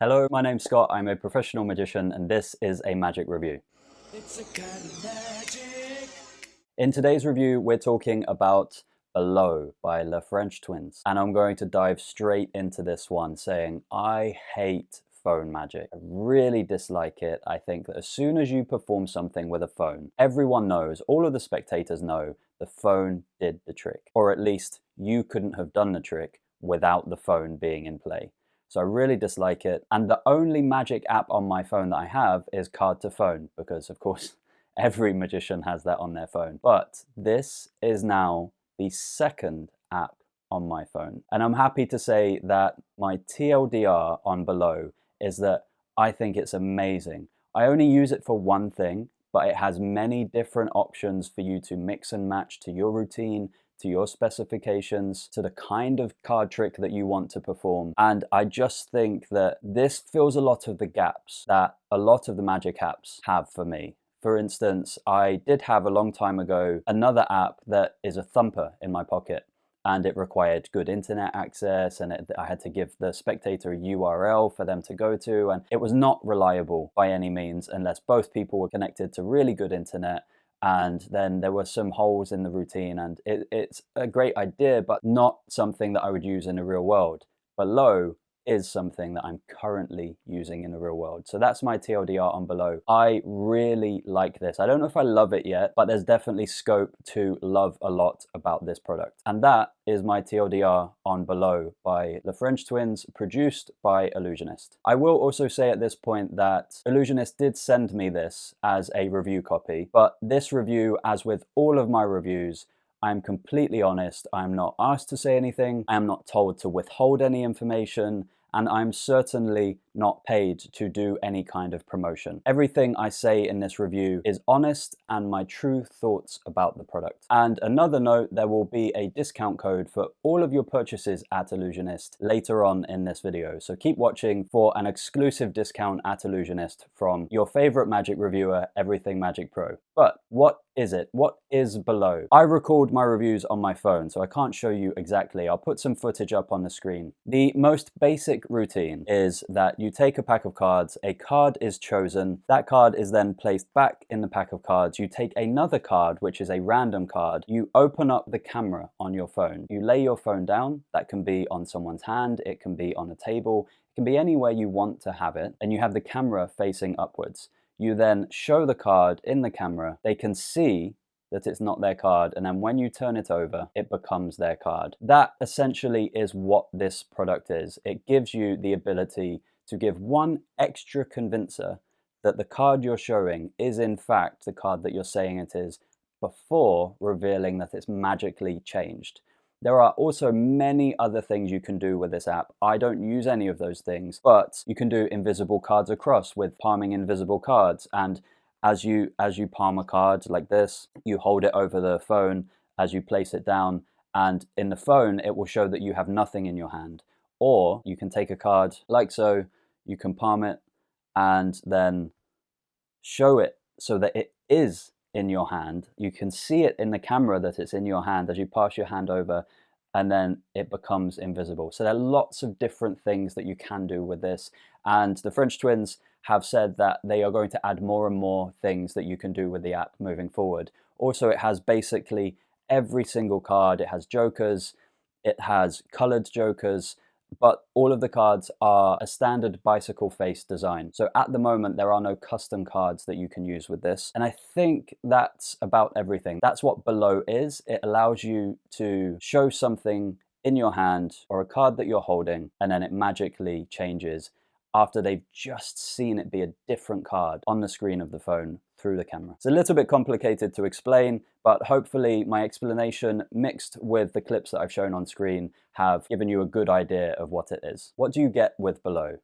Hello, my name's Scott, I'm a professional magician and this is a magic review. It's a kind of magic. In today's review, we're talking about Below by Le French Twins. And I'm going to dive straight into this one saying, I hate phone magic. I really dislike it. I think that as soon as you perform something with a phone, everyone knows, all of the spectators know, the phone did the trick. Or at least you couldn't have done the trick without the phone being in play. So I really dislike it. And the only magic app on my phone that I have is Card to Phone, because of course every magician has that on their phone. But this is now the second app on my phone. And I'm happy to say that my TLDR on Below is that I think it's amazing. I only use it for one thing, but it has many different options for you to mix and match to your routine, to your specifications, to the kind of card trick that you want to perform. And I just think that this fills a lot of the gaps that a lot of the magic apps have for me. For instance, I did have a long time ago another app that is a thumper in my pocket, and it required good internet access, and I had to give the spectator a URL for them to go to, and it was not reliable by any means unless both people were connected to really good internet. And then there were some holes in the routine, and it's a great idea, but not something that I would use in the real world. Below is something that I'm currently using in the real world. So that's my TLDR on Below. I really like this. I don't know if I love it yet, but there's definitely scope to love a lot about this product. And that is my TLDR on Below by the French Twins, produced by Ellusionist. I will also say at this point that Ellusionist did send me this as a review copy, but this review, as with all of my reviews, I'm completely honest. I'm not asked to say anything. I am not told to withhold any information, and I'm certainly not paid to do any kind of promotion. Everything I say in this review is honest and my true thoughts about the product. And another note, there will be a discount code for all of your purchases at Ellusionist later on in this video. So keep watching for an exclusive discount at Ellusionist from your favorite magic reviewer, EverythingMagicPro. But what is it? What is Below? I record my reviews on my phone, so I can't show you exactly. I'll put some footage up on the screen. The most basic routine is that you take a pack of cards, a card is chosen, that card is then placed back in the pack of cards. You take another card, which is a random card, you open up the camera on your phone. You lay your phone down, that can be on someone's hand, it can be on a table, it can be anywhere you want to have it, and you have the camera facing upwards. You then show the card in the camera, they can see that it's not their card, and then when you turn it over, it becomes their card. That essentially is what this product is. It gives you the ability to give one extra convincer that the card you're showing is in fact the card that you're saying it is, before revealing that it's magically changed. There are also many other things you can do with this app. I don't use any of those things, but you can do invisible cards across with palming invisible cards. And as you palm a card like this, you hold it over the phone as you place it down, and in the phone it will show that you have nothing in your hand. Or you can take a card like so, you can palm it and then show it so that it is in your hand. You can see it in the camera that it's in your hand as you pass your hand over, and then it becomes invisible. So there are lots of different things that you can do with this, and the French Twins have said that they are going to add more and more things that you can do with the app moving forward. Also, it has basically every single card. It has jokers, it has colored jokers, but all of the cards are a standard bicycle face design. So at the moment, there are no custom cards that you can use with this. And I think that's about everything. That's what Below is. It allows you to show something in your hand or a card that you're holding, and then it magically changes after they've just seen it be a different card on the screen of the phone through the camera. It's a little bit complicated to explain, but hopefully my explanation mixed with the clips that I've shown on screen have given you a good idea of what it is. What do you get with Below?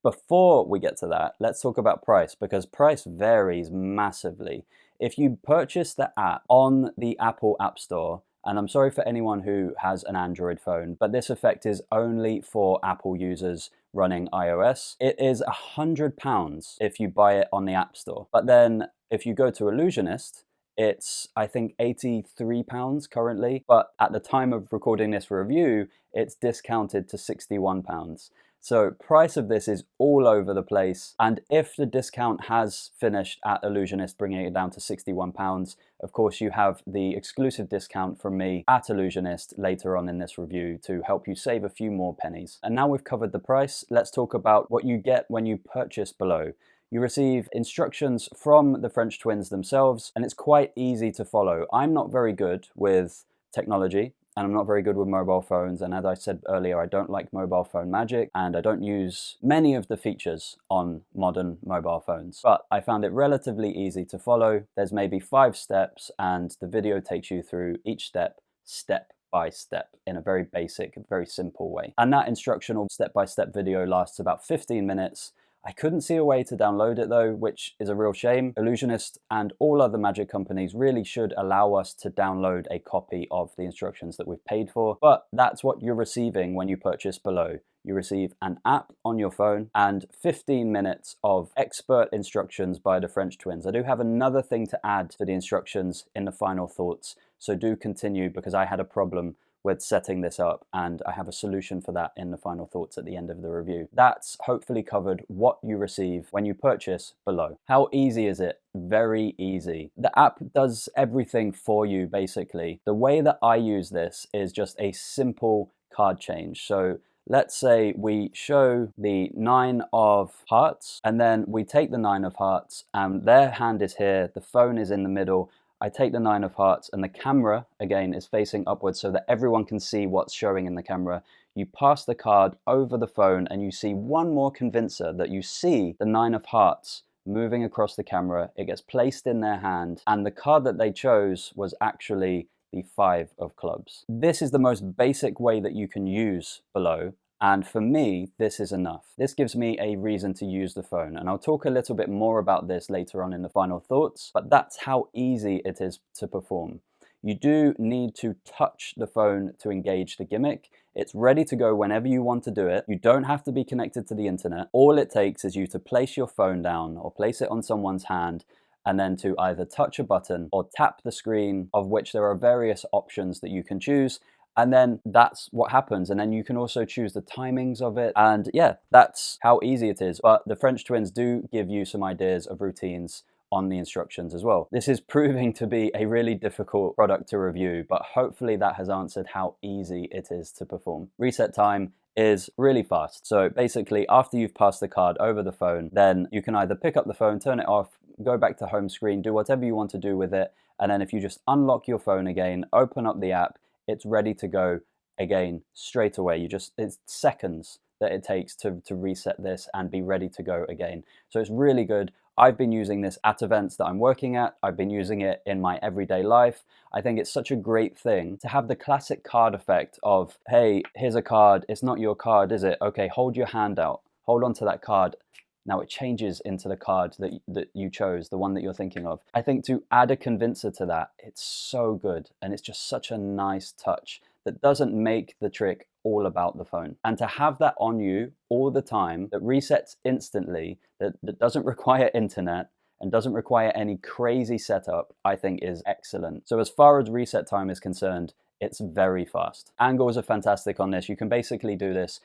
Before we get to that, let's talk about price, because price varies massively. If you purchase the app on the Apple App Store, and I'm sorry for anyone who has an Android phone, but this effect is only for Apple users running iOS. It is £100 if you buy it on the App Store. But then if you go to Ellusionist, it's, I think, £83 currently. But at the time of recording this review, it's discounted to £61. So price of this is all over the place. And if the discount has finished at Ellusionist, bringing it down to £61, of course, you have the exclusive discount from me at Ellusionist later on in this review to help you save a few more pennies. And now we've covered the price, let's talk about what you get when you purchase below. You receive instructions from the French twins themselves, and it's quite easy to follow. I'm not very good with technology, and I'm not very good with mobile phones, and as I said earlier, I don't like mobile phone magic, and I don't use many of the features on modern mobile phones. But I found it relatively easy to follow. There's maybe 5 steps, and the video takes you through each step, step by step, in a very basic, very simple way. And that instructional step-by-step video lasts about 15 minutes. I couldn't see a way to download it though, which is a real shame. Ellusionist and all other magic companies really should allow us to download a copy of the instructions that we've paid for, but that's what you're receiving when you purchase below. You receive an app on your phone and 15 minutes of expert instructions by the French twins. I do have another thing to add to the instructions in the final thoughts, so do continue because I had a problem with setting this up, and I have a solution for that in the final thoughts at the end of the review. That's hopefully covered what you receive when you purchase below. How easy is it? Very easy. The app does everything for you, basically. The way that I use this is just a simple card change. So let's say we show the 9 of hearts, and then we take the 9 of hearts, and their hand is here, the phone is in the middle. I take the 9 of hearts, and the camera, again, is facing upwards so that everyone can see what's showing in the camera. You pass the card over the phone, and you see one more convincer that you see the 9 of hearts moving across the camera. It gets placed in their hand, and the card that they chose was actually the 5 of clubs. This is the most basic way that you can use below. And for me, this is enough. This gives me a reason to use the phone. And I'll talk a little bit more about this later on in the final thoughts, but that's how easy it is to perform. You do need to touch the phone to engage the gimmick. It's ready to go whenever you want to do it. You don't have to be connected to the internet. All it takes is you to place your phone down or place it on someone's hand, and then to either touch a button or tap the screen, of which there are various options that you can choose. And then that's what happens. And then you can also choose the timings of it. And yeah, that's how easy it is. But the French twins do give you some ideas of routines on the instructions as well. This is proving to be a really difficult product to review, but hopefully that has answered how easy it is to perform. Reset time is really fast. So basically, after you've passed the card over the phone, then you can either pick up the phone, turn it off, go back to home screen, do whatever you want to do with it. And then if you just unlock your phone again, open up the app, it's ready to go again straight away. It's seconds that it takes to reset this and be ready to go again. So it's really good. I've been using this at events that I'm working at. I've been using it in my everyday life. I think it's such a great thing to have the classic card effect of, hey, here's a card. It's not your card, is it? Okay, hold your hand out. Hold on to that card. Now it changes into the card that you chose, the one that you're thinking of. I think to add a convincer to that, it's so good. And it's just such a nice touch that doesn't make the trick all about the phone. And to have that on you all the time, that resets instantly, that doesn't require internet and doesn't require any crazy setup, I think is excellent. So as far as reset time is concerned, it's very fast. Angles are fantastic on this. You can basically do this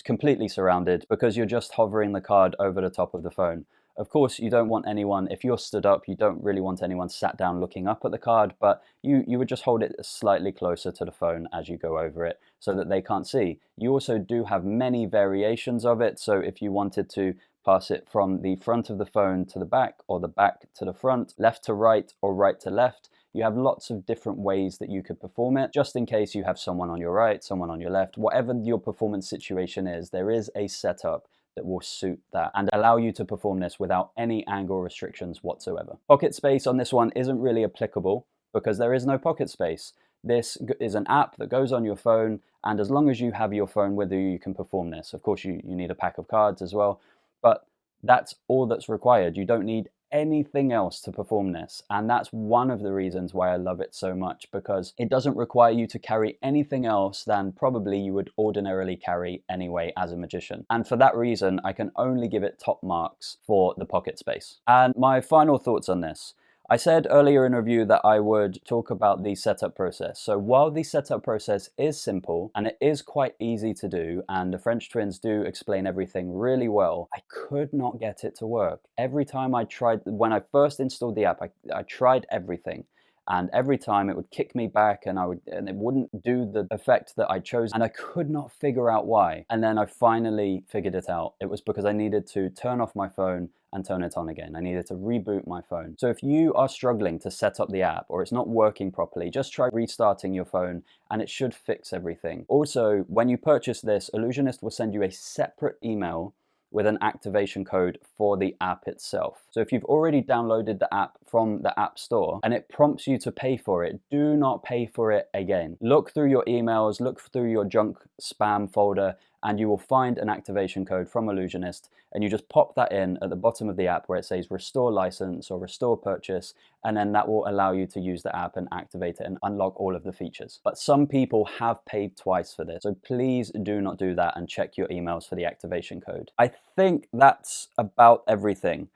completely surrounded because you're just hovering the card over the top of the phone. Of course, you don't want anyone, if you're stood up, you don't really want anyone sat down looking up at the card, but you would just hold it slightly closer to the phone as you go over it so that they can't see. You also do have many variations of it, so if you wanted to pass it from the front of the phone to the back, or the back to the front, left to right, or right to left, you have lots of different ways that you could perform it, just in case you have someone on your right, someone on your left. Whatever your performance situation is, there is a setup that will suit that and allow you to perform this without any angle restrictions whatsoever. Pocket space on this one isn't really applicable because there is no pocket space. This is an app that goes on your phone, and as long as you have your phone with you, you can perform this. Of course, you need a pack of cards as well, but that's all that's required. You don't need anything else to perform this, and that's one of the reasons why I love it so much, because it doesn't require you to carry anything else than probably you would ordinarily carry anyway as a magician. And for that reason, I can only give it top marks for the pocket space. And my final thoughts on this: I said earlier in a review that I would talk about the setup process. So while the setup process is simple and it is quite easy to do, and the French twins do explain everything really well, I could not get it to work. Every time I tried, when I first installed the app, I tried everything. And every time it would kick me back and it wouldn't do the effect that I chose, and I could not figure out why. And then I finally figured it out. It was because I needed to turn off my phone and turn it on again. I needed to reboot my phone. So if you are struggling to set up the app or it's not working properly, just try restarting your phone and it should fix everything. Also, when you purchase this, Ellusionist will send you a separate email with an activation code for the app itself. So if you've already downloaded the app from the App Store and it prompts you to pay for it, do not pay for it again. Look through your emails, look through your junk spam folder, and you will find an activation code from Ellusionist, and you just pop that in at the bottom of the app where it says restore license or restore purchase, and then that will allow you to use the app and activate it and unlock all of the features. But some people have paid twice for this, so please do not do that and check your emails for the activation code. I think that's about everything.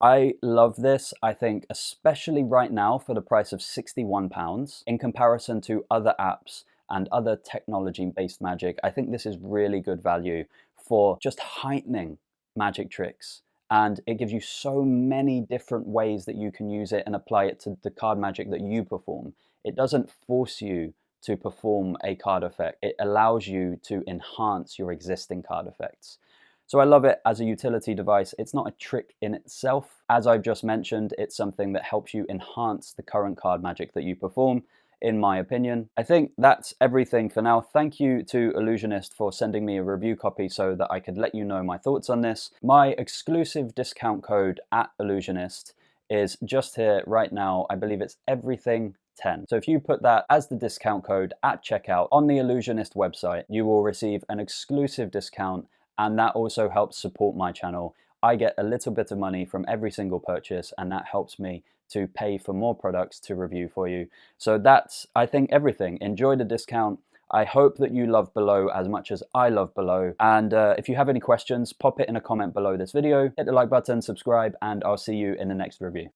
I love this. I think especially right now for the price of £61 in comparison to other apps and other technology-based magic, I think this is really good value for just heightening magic tricks. And it gives you so many different ways that you can use it and apply it to the card magic that you perform. It doesn't force you to perform a card effect. It allows you to enhance your existing card effects. So I love it as a utility device. It's not a trick in itself. As I've just mentioned, it's something that helps you enhance the current card magic that you perform, in my opinion. I think that's everything for now. Thank you to Ellusionist for sending me a review copy so that I could let you know my thoughts on this. My exclusive discount code at Ellusionist is just here right now. I believe it's EverythingMagicPro. So if you put that as the discount code at checkout on the Ellusionist website, you will receive an exclusive discount, and that also helps support my channel. I get a little bit of money from every single purchase, and that helps me to pay for more products to review for you. So that's, I think, everything. Enjoy the discount. I hope that you love Below as much as I love Below. And if you have any questions, pop it in a comment below this video. Hit the like button, subscribe, and I'll see you in the next review.